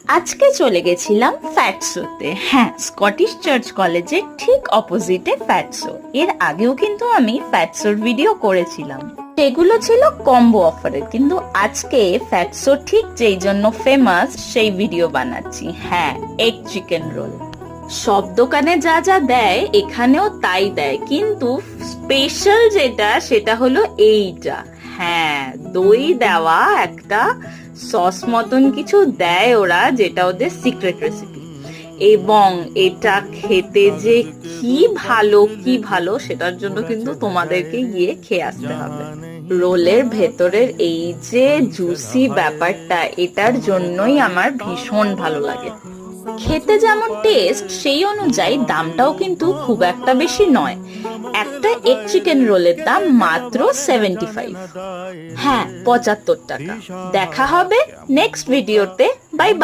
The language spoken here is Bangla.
আজকে চলে গেছিলাম ফ্যাটসোতে। হ্যাঁ, স্কটিশ চার্চ কলেজের ঠিক অপোজিটে ফ্যাটসো। এর আগেও কিন্তু আমি ফ্যাটসোর ভিডিও করেছিলাম, সেগুলো ছিল কম্বো অফারে। কিন্তু আজকে ফ্যাটসো ঠিক যেই জন্য ফেমাস সেই ভিডিও বানাচ্ছি। হ্যাঁ, এগ চিকেন রোল। সব দোকানে যা যা দেয় এখানেও তাই দেয়, কিন্তু স্পেশাল যেটা সেটা হলো এইটা। হ্যাঁ, দই দেওয়া একটা সস মতন কিছু দেয় ওরা, যেটা ওদের সিক্রেট রেসিপি। এবং এটা খেতে যে কি ভালো কি ভালো, সেটার জন্য কিন্তু তোমাদেরকে গিয়ে খেয়ে আসতে হবে। রোলের ভেতরের এই যে জুসি ব্যাপারটা, এটার জন্যই আমার ভীষণ ভালো লাগে। খেতে যেমন টেস্ট, সেই অনুযায়ী দামটাও কিন্তু খুব একটা বেশি নয়। একটা এগ চিকেন রোলের দাম মাত্র 75। হ্যাঁ, 75 টাকা। দেখা হবে নেক্সট ভিডিওতে। Bye bye.